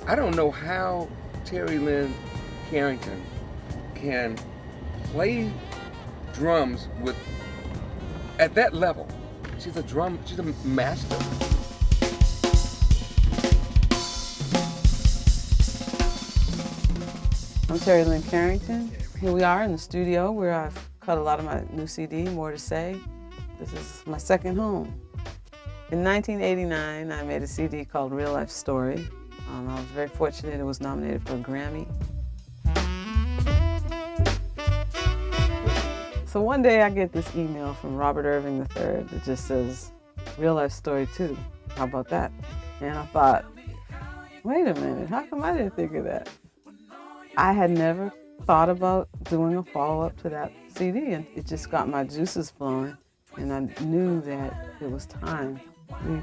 I don't know how Terri Lyne Carrington can play drums at that level. She's a master. I'm Terri Lyne Carrington. Here we are in the studio where I've cut a lot of my new CD, More to Say. This is my second home. In 1989, I made a CD called Real Life Story. I was very fortunate it was nominated for a Grammy. So one day I get this email from Robert Irving III that just says, Real Life Story 2. How about that? And I thought, wait a minute, how come I didn't think of that? I had never thought about doing a follow-up to that CD, and it just got my juices flowing, and I knew that it was time. We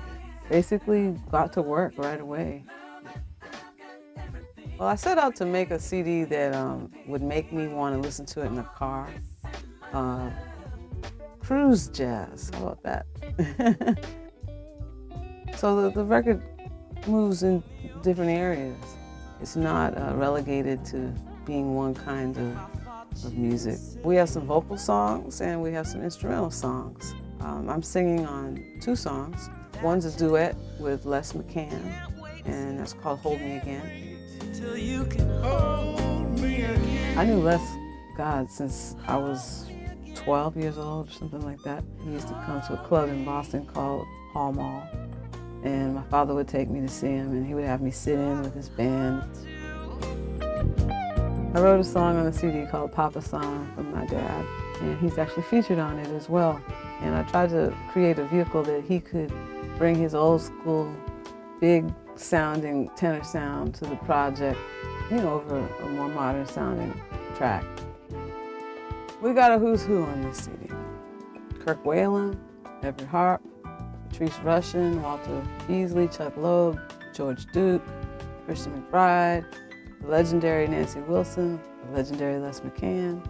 basically got to work right away. Well, I set out to make a CD that would make me want to listen to it in the car. Cruise jazz, how about that? So the record moves in different areas. It's not relegated to being one kind of music. We have some vocal songs and we have some instrumental songs. I'm singing on 2 songs. One's a duet with Les McCann, and that's called Hold Me Again. I knew Les, God, since I was 12 years old or something like that. He used to come to a club in Boston called Hall Mall, and my father would take me to see him, and he would have me sit in with his band. I wrote a song on the CD called Papa Song from my dad, and he's actually featured on it as well. And I tried to create a vehicle that he could bring his old school, big sounding tenor sound to the project, over a more modern sounding track. We got a who's who on this CD. Kirk Whalum, Everett Harp, Patrice Rushen, Walter Beasley, Chuck Loeb, George Duke, Christian McBride, the legendary Nancy Wilson, the legendary Les McCann,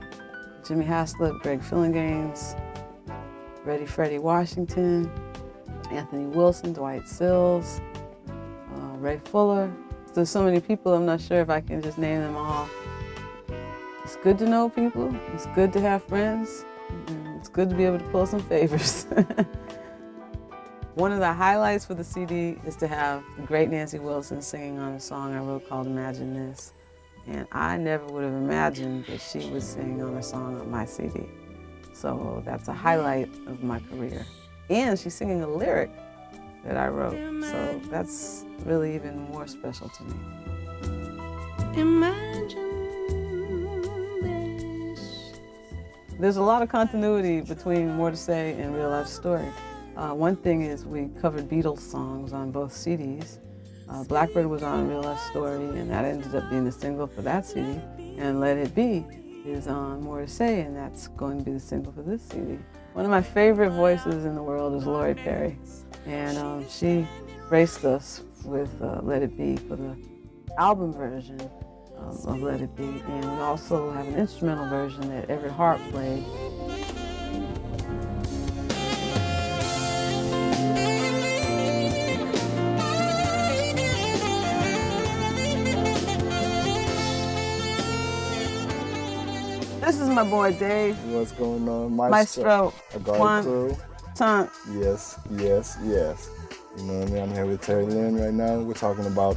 Jimmy Haslip, Greg Fillinganes, Freddie Washington, Anthony Wilson, Dwight Sills, Ray Fuller. There's so many people, I'm not sure if I can just name them all. It's good to know people, it's good to have friends, and it's good to be able to pull some favors. One of the highlights for the CD is to have the great Nancy Wilson singing on a song I wrote called Imagine This. And I never would have imagined that she would sing on a song on my CD. So that's a highlight of my career. And she's singing a lyric that I wrote. So that's really even more special to me. Imagine this. There's a lot of continuity between More to Say and Real Life Story. One thing is we covered Beatles songs on both CDs. Blackbird was on Real Life Story, and that ended up being the single for that CD. And Let It Be is on More to Say, and that's going to be the single for this CD. One of my favorite voices in the world is Lori Perry, and she graced us with Let It Be for the album version of Let It Be, and we also have an instrumental version that Everett Harp played. This is my boy Dave. What's going on? Maestro. A guard crew. Tongue. Yes. You know what I mean? I'm here with Terri Lyne right now. We're talking about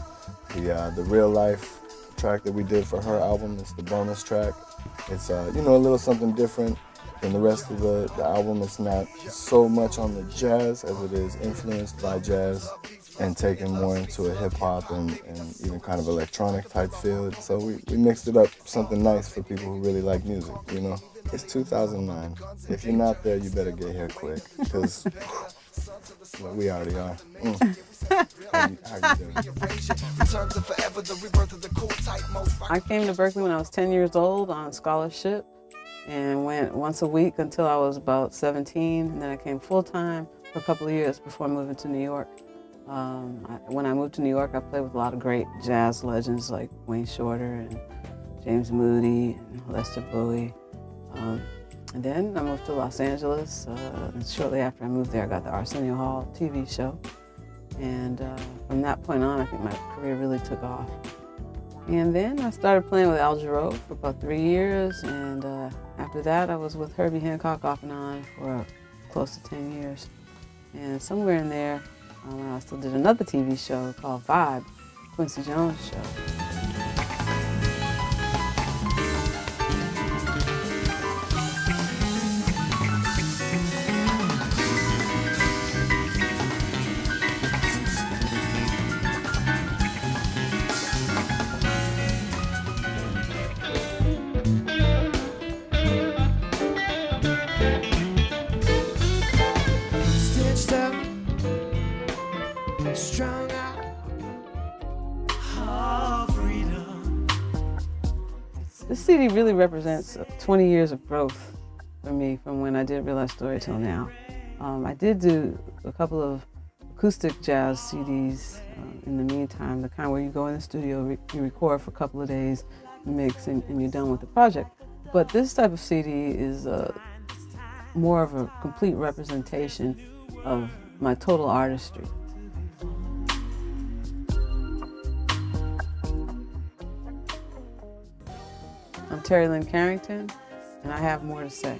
the real life track that we did for her album. It's the bonus track. It's a little something different than the rest of the album. It's not so much on the jazz as it is influenced by jazz and taken more into a hip hop and even kind of electronic type feel. So we mixed it up, something nice for people who really like music, It's 2009. If you're not there, you better get here quick, because we already are. How you doing? I came to Berkeley when I was 10 years old on scholarship and went once a week until I was about 17, and then I came full-time for a couple of years before moving to New York. When I moved to New York, I played with a lot of great jazz legends like Wayne Shorter and James Moody and Lester Bowie. And then I moved to Los Angeles. And shortly after I moved there, I got the Arsenio Hall TV show. And from that point on, I think my career really took off. And then I started playing with Al Jarreau for about 3 years, and after that I was with Herbie Hancock off and on for close to 10 years. And somewhere in there, I still did another TV show called Vibe, Quincy Jones' show. Strung out of freedom. This CD really represents 20 years of growth for me from when I did Real Life Story till now. I did do a couple of acoustic jazz CDs in the meantime, the kind where you go in the studio, you record for a couple of days, mix, and you're done with the project. But this type of CD is more of a complete representation of my total artistry. I'm Terri Lyne Carrington, and I have more to say.